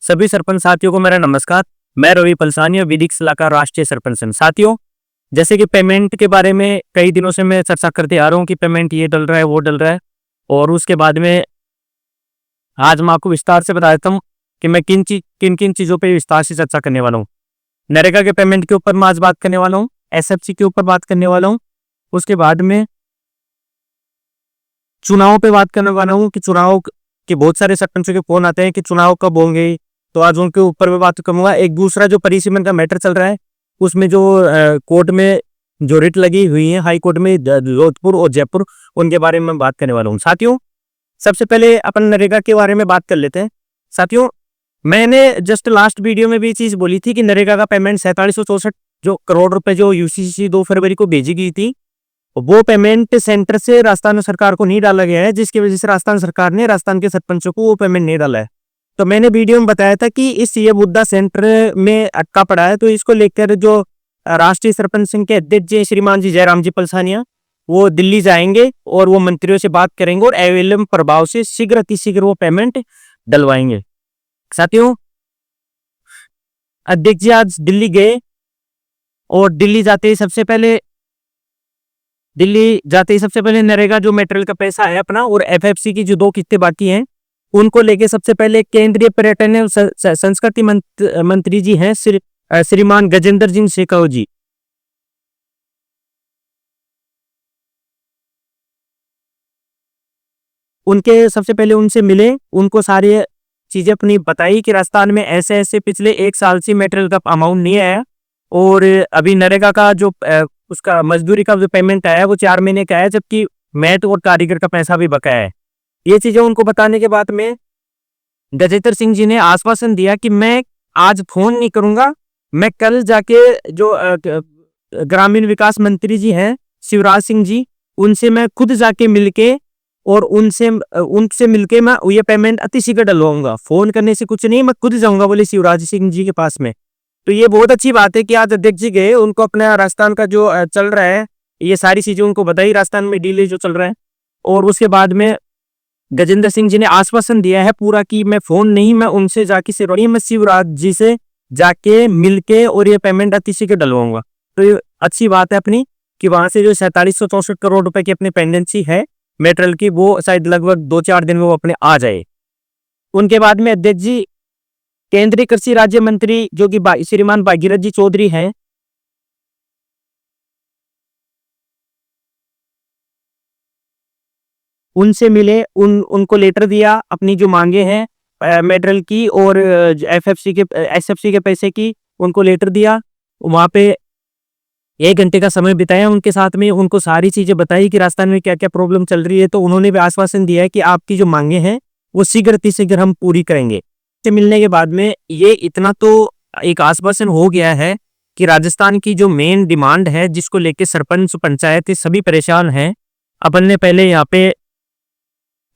सभी सरपंच साथियों को मेरा नमस्कार। मैं रवि पलसानी और विधिक सलाहकार राष्ट्रीय सरपंच संघ। साथियों, जैसे कि पेमेंट के बारे में कई दिनों से मैं चर्चा करते आ रहा हूँ कि पेमेंट ये डल रहा है, वो डल रहा है, और उसके बाद में आज मैं आपको विस्तार से बता देता हूँ कि मैं किन किन चीज़ों पे विस्तार से चर्चा करने वाला हूँ। नरेगा के पेमेंट के ऊपर मैं आज बात करने वाला हूँ, एसएफसी के ऊपर बात करने वाला हूँ, उसके बाद में चुनाव पे बात करने वाला हूँ कि चुनाव के बहुत सारे सरपंचों के फोन आते हैं कि चुनाव कब होंगे, तो आज उनके ऊपर मैं बात करूंगा। एक दूसरा जो परिसीमन का मैटर चल रहा है, उसमें जो कोर्ट में जो रिट लगी हुई है, हाई कोर्ट में जोधपुर और जयपुर, उनके बारे में बात करने वाला हूँ। साथियों, सबसे पहले अपन नरेगा के बारे में बात कर लेते हैं। साथियों, मैंने जस्ट लास्ट वीडियो में भी चीज बोली थी कि नरेगा का पेमेंट 4764 जो करोड़ रुपए जो यूसीसी 2 फरवरी को भेजी गई थी, वो पेमेंट सेंटर से राजस्थान सरकार को नहीं डाला गया है, जिसकी वजह से राजस्थान सरकार ने राजस्थान के सरपंचों को वो पेमेंट नहीं डाला है। तो मैंने वीडियो में बताया था कि ये मुद्दा सेंटर में अटका पड़ा है, तो इसको लेकर जो राष्ट्रीय सरपंच संघ के अध्यक्ष जी श्रीमान जी जयराम जी पलसानिया, वो दिल्ली जाएंगे और वो मंत्रियों से बात करेंगे और एवं प्रभाव से शीघ्र अतिशीघ्र वो पेमेंट डलवाएंगे। साथियों, अध्यक्ष जी आज दिल्ली गए और दिल्ली जाते ही सबसे पहले नरेगा जो मेटेरियल का पैसा है अपना और एफएफसी की जो 2 किस्तें बाकी हैं, उनको लेके सबसे पहले केंद्रीय पर्यटन एवं संस्कृति मंत्री जी हैं श्रीमान गजेंद्र सिंह शेखावत जी, उनके सबसे पहले उनसे मिले, उनको सारी चीजें अपनी बताई कि राजस्थान में ऐसे ऐसे पिछले 1 साल से मेटेरियल का अमाउंट नहीं आया और अभी नरेगा का जो उसका मजदूरी का जो पेमेंट आया है वो 4 महीने का है, जबकि मैट और कारीगर का पैसा भी बकाया है। ये चीजें उनको बताने के बाद में गजेंद्र सिंह जी ने आश्वासन दिया कि मैं आज फोन नहीं करूंगा, मैं कल जाके जो ग्रामीण विकास मंत्री जी हैं शिवराज सिंह जी, उनसे मैं खुद जाके मिलके और उनसे मिलके मैं ये पेमेंट अतिशीघ्र डलवाऊंगा, फोन करने से कुछ नहीं, मैं खुद जाऊंगा, बोले शिवराज सिंह जी के पास में। तो ये बहुत अच्छी बात है कि आज अध्यक्ष जी गए, उनको अपना राजस्थान का जो चल रहा है ये सारी चीजें उनको बताई, राजस्थान में डीले जो चल रहा है, और उसके बाद में गजेंद्र सिंह जी ने आश्वासन दिया है पूरा कि मैं फोन नहीं, मैं उनसे जाके मैं शिवराज जी से जाके मिलके और ये पेमेंट अतिशीघ्र डलवाऊंगा। तो ये अच्छी बात है अपनी कि वहां से जो 4764 करोड़ रुपए की अपनी पेंडेंसी है मेटेरियल की, वो शायद लगभग 2-4 दिन में वो अपने आ जाए। उनके बाद में अध्यक्ष जी केंद्रीय कृषि राज्य मंत्री जो कि श्रीमान भागीरथ जी चौधरी हैं, उनसे मिले, उनको लेटर दिया, अपनी जो मांगे हैं मेटेरियल की और एसएफसी के पैसे की, उनको लेटर दिया। वहां पे 1 घंटे का समय बिताया उनके साथ में, उनको सारी चीजें बताई कि राजस्थान में क्या क्या प्रॉब्लम चल रही है, तो उन्होंने भी आश्वासन दिया है कि आपकी जो मांगे हैं वो शीघ्र अतिशीघ्र हम पूरी करेंगे। से मिलने के बाद में ये इतना तो एक आश्वासन हो गया है कि राजस्थान की जो मेन डिमांड है जिसको लेके सरपंच पंचायत सभी परेशान हैं, अपन ने पहले यहाँ पे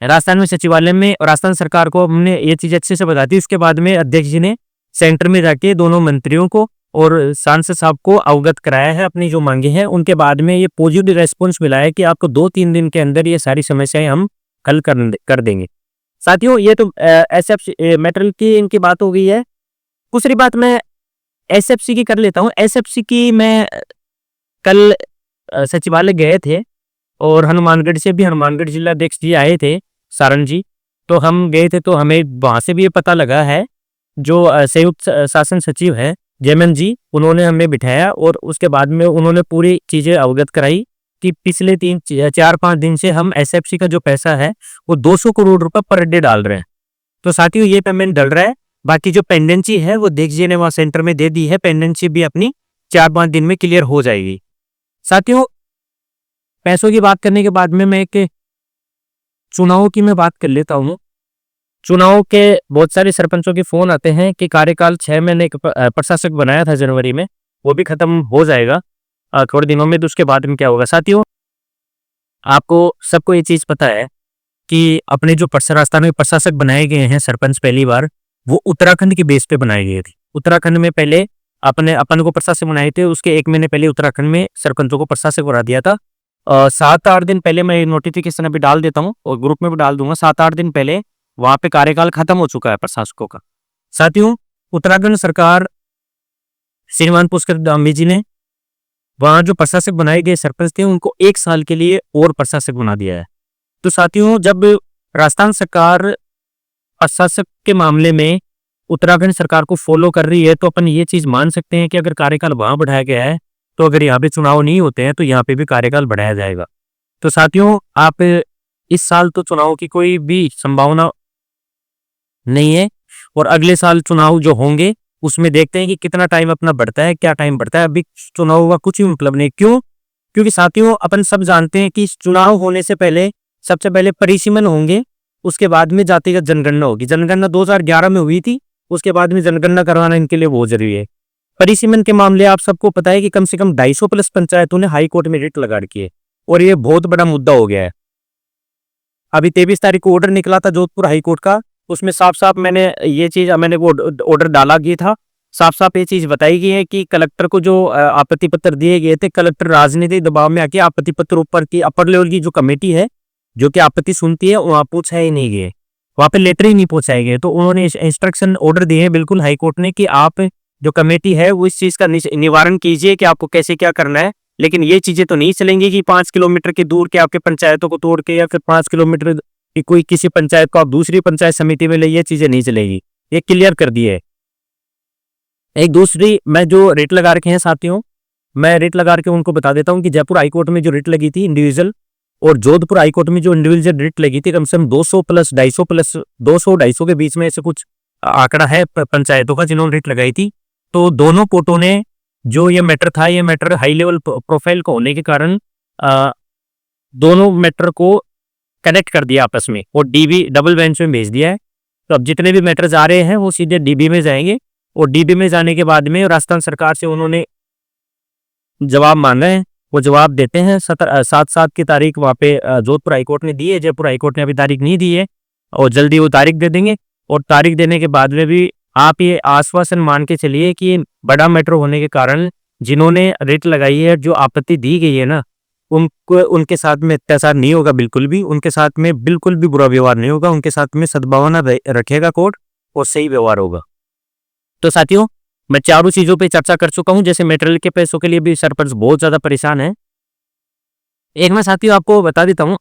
राजस्थान में सचिवालय में और राजस्थान सरकार को हमने ये चीज अच्छे से बता दी। उसके बाद में अध्यक्ष जी ने सेंटर में जाके दोनों मंत्रियों को और सांसद साहब को अवगत कराया है अपनी जो मांगे हैं। उनके बाद में ये पॉजिटिव रेस्पॉन्स मिला है कि आपको 2-3 दिन के अंदर ये सारी समस्याएं हम हल कर देंगे। साथियों, ये तो एसएफसी मेटेरियल की इनकी बात हो गई है। दूसरी बात मैं एसएफसी की कर लेता हूँ। एसएफसी की मैं कल सचिवालय गए थे और हनुमानगढ़ से भी हनुमानगढ़ जिलाध्यक्ष जी आए थे सारण जी, तो हम गए थे, तो हमें वहां से भी ये पता लगा है जो संयुक्त शासन सचिव है जयमन जी, उन्होंने हमें बिठाया और उसके बाद में उन्होंने पूरी चीजें अवगत कराई कि पिछले 4-5 दिन से हम एसएफसी का जो पैसा है वो 200 करोड़ रुपए पर डे डाल रहे हैं। तो साथियों, ये पेमेंट डल रहा है, बाकी जो पेंडेंसी है वो अध्यक्ष जी ने वहां सेंटर में दे दी है, पेंडेंसी भी अपनी 4-5 दिन में क्लियर हो जाएगी। साथियों, पैसों की बात करने के बाद में मैं एक चुनाव की मैं बात कर लेता हूँ। चुनाव के बहुत सारे सरपंचों के फोन आते हैं कि कार्यकाल 6 महीने प्रशासक बनाया था जनवरी में, वो भी खत्म हो जाएगा थोड़े दिनों में, तो उसके बाद में क्या होगा। साथियों, आपको सबको ये चीज पता है कि अपने जो राजस्थान में प्रशासक बनाए गए हैं सरपंच पहली बार, वो उत्तराखंड के बेस पे बनाए गए थे। उत्तराखंड में पहले अपन को प्रशासक बनाए थे, उसके 1 महीने पहले उत्तराखंड में सरपंचों को प्रशासक बना दिया था। 7-8 दिन पहले मैं नोटिफिकेशन अभी डाल देता हूँ और ग्रुप में भी डाल दूंगा। 7-8 दिन पहले वहां पे कार्यकाल खत्म हो चुका है प्रशासकों का, साथियों, उत्तराखंड सरकार श्रीमान पुष्कर धामी जी ने वहां जो प्रशासक बनाए गए सरपंच थे उनको 1 साल के लिए और प्रशासक बना दिया है। तो साथियों, जब राजस्थान सरकार प्रशासक के मामले में उत्तराखंड सरकार को फॉलो कर रही है तो अपन ये चीज मान सकते हैं कि अगर कार्यकाल वहां बढ़ाया गया है तो अगर यहाँ पे चुनाव नहीं होते हैं तो यहाँ पे भी कार्यकाल बढ़ाया जाएगा। तो साथियों, आप इस साल तो चुनाव की कोई भी संभावना नहीं है और अगले साल चुनाव जो होंगे उसमें देखते हैं कि कितना टाइम अपना बढ़ता है, क्या टाइम बढ़ता है। अभी चुनाव का कुछ भी मतलब नहीं। क्यों? क्योंकि साथियों, अपन सब जानते हैं कि चुनाव होने से पहले सबसे पहले परिसीमन होंगे, उसके बाद में जातिगत जनगणना होगी। जनगणना 2011 में हुई थी, उसके बाद में जनगणना करवाना इनके लिए बहुत जरूरी है। परिसीमन के मामले आप सबको पता है कि कम से कम 250 प्लस पंचायतों ने हाई कोर्ट में रिट लगा रखी है और ये बहुत बड़ा मुद्दा हो गया है। अभी 23 तारीख को ऑर्डर निकला था जोधपुर हाई कोर्ट का, उसमें साफ साफ मैंने वो ऑर्डर डाला गया था। साफ साफ ये चीज बताई गई है कि कलेक्टर को जो आपत्ति पत्र दिए गए थे, कलेक्टर राजनीतिक दबाव में आके आपत्ति पत्र ऊपर की अपर लेवल की जो कमेटी है जो कि आपत्ति सुनती है वहां पहुंचाए ही नहीं गए, वहां पे लेटर ही नहीं पहुंचाए गए। तो उन्होंने इंस्ट्रक्शन ऑर्डर दिए हैं बिल्कुल हाईकोर्ट ने कि आप जो कमेटी है वो इस चीज का निवारण कीजिए कि आपको कैसे क्या करना है। लेकिन ये चीजें तो नहीं चलेंगी कि 5 किलोमीटर के दूर के आपके पंचायतों को तोड़ के या फिर 5 किलोमीटर की कोई किसी पंचायत को आप दूसरी पंचायत समिति में ले, ये चीजें नहीं चलेगी। ये क्लियर कर दिए है। एक दूसरी, मैं जो रेट लगा रखे हैं साथियों, मैं रेट लगा के उनको बता देता हूं कि जयपुर हाईकोर्ट में जो रेट लगी थी इंडिविजुअल और जोधपुर हाईकोर्ट में जो इंडिविजुअल रेट लगी थी कम से कम 200 प्लस 250 प्लस 200-250 के बीच में ऐसे कुछ आंकड़ा है पंचायतों का जिन्होंने रेट लगाई थी। तो दोनों कोर्टों ने जो ये मैटर था, ये मैटर हाई लेवल प्रोफाइल का होने के कारण दोनों मैटर को कनेक्ट कर दिया आपस में और डीबी डबल बेंच में भेज दिया है। तो अब जितने भी मैटर्स आ रहे हैं वो सीधे डीबी में जाएंगे और डीबी में जाने के बाद में राजस्थान सरकार से उन्होंने जवाब मांगा है, वो जवाब देते हैं। 7/7 की तारीख वहाँ पे जोधपुर हाईकोर्ट ने दी है, जयपुर हाईकोर्ट ने अभी तारीख नहीं दी है और जल्दी वो तारीख दे देंगे। और तारीख देने के बाद में भी आप ये आश्वासन मान के चलिए कि बड़ा मैटर होने के कारण जिन्होंने रेट लगाई है, जो आपत्ति दी गई है ना, उनके साथ में अत्याचार नहीं होगा, बिल्कुल भी उनके साथ में बिल्कुल भी बुरा व्यवहार नहीं होगा, उनके साथ में सद्भावना रखेगा कोर्ट और सही व्यवहार होगा। तो साथियों, मैं चारों चीजों पे चर्चा कर चुका हूं। जैसे मेटेरियल के पैसों के लिए भी सरपंच बहुत ज्यादा परेशान है। एक मैं साथियों आपको बता देता हूं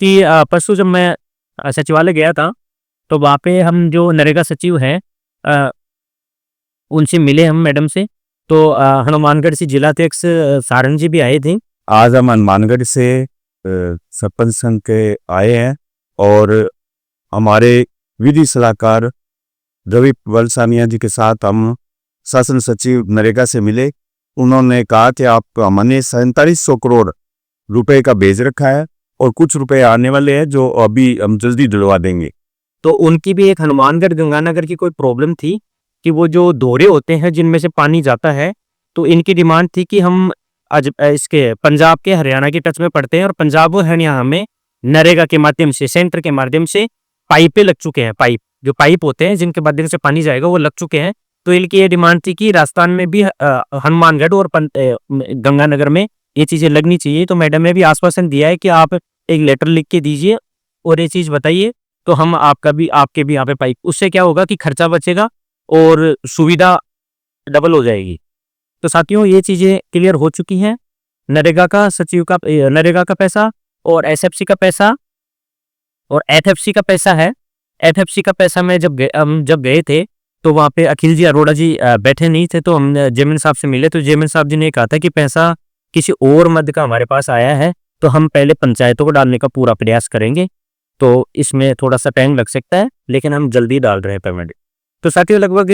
कि परसों जब मैं सचिवालय गया था तो वहां पे हम जो नरेगा सचिव हैं उनसे मिले, हम मैडम से। तो हनुमानगढ़ से जिलाध्यक्ष सारंग जी भी आए थे। आज हम हनुमानगढ़ से सरपंच संघ के आए हैं और हमारे विधि सलाहकार रवि वलसानिया जी के साथ हम शासन सचिव नरेगा से मिले। उन्होंने कहा कि आप हमने 4700 करोड़ रुपए का भेज रखा है और कुछ रुपए आने वाले हैं जो अभी हम जल्दी दिलवा देंगे। तो उनकी भी एक हनुमानगढ़ गंगानगर की कोई प्रॉब्लम थी कि वो जो दोहरे होते हैं जिनमें से पानी जाता है, तो इनकी डिमांड थी कि हम आज इसके पंजाब के हरियाणा के टच में पड़ते हैं और पंजाब और हरियाणा में नरेगा के माध्यम से, सेंटर के माध्यम से पाइपें लग चुके हैं। जो पाइप होते हैं जिनके माध्यम से पानी जाएगा वो लग चुके हैं। तो इनकी ये डिमांड थी कि राजस्थान में भी हनुमानगढ़ और गंगानगर में ये चीजें लगनी चाहिए। तो मैडम ने भी आश्वासन दिया है कि आप एक लेटर लिख के दीजिए और ये चीज बताइए तो हम आपके भी यहाँ पे पाइप, उससे क्या होगा कि खर्चा बचेगा और सुविधा डबल हो जाएगी। तो साथियों, ये चीजें क्लियर हो चुकी हैं। नरेगा का पैसा और एसएफसी का पैसा और एफएफसी का पैसा है। एफएफसी का पैसा में जब गए थे तो वहाँ पे अखिल जी अरोड़ा जी बैठे नहीं थे, तो हम जेएमएन साहब से मिले। तो जेएमएन साहब जी ने कहा था कि पैसा किसी और मद का हमारे पास आया है, तो हम पहले पंचायतों को डालने का पूरा प्रयास करेंगे। तो इसमें थोड़ा सा टाइम लग सकता है लेकिन हम जल्दी डाल रहे हैं पेमेंट। तो साथियों, लगभग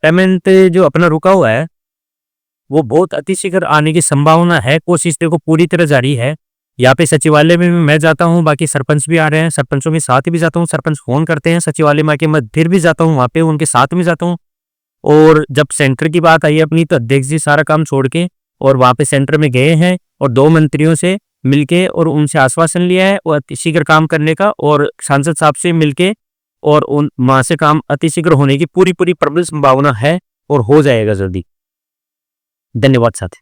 पेमेंट जो अपना रुका हुआ है वो बहुत अतिशीघ्र आने की संभावना है। कोशिश देखो पूरी तरह जारी है। यहाँ पे सचिवालय में मैं जाता हूँ, बाकी सरपंच भी आ रहे हैं, सरपंचों के साथ भी जाता हूँ। सरपंच फोन करते हैं सचिवालय में आके, मैं फिर भी जाता हूँ वहाँ पे, उनके साथ में जाता हूँ। और जब सेंटर की बात आई अपनी, तो अध्यक्ष जी सारा काम छोड़ के और वहाँ पे सेंटर में गए हैं और 2 मंत्रियों से मिलके और उनसे आश्वासन लिया है और अतिशीघ्र काम करने का, और सांसद साहब से मिलके और वहां से काम अतिशीघ्र होने की पूरी प्रबल संभावना है और हो जाएगा जल्दी। धन्यवाद साथी।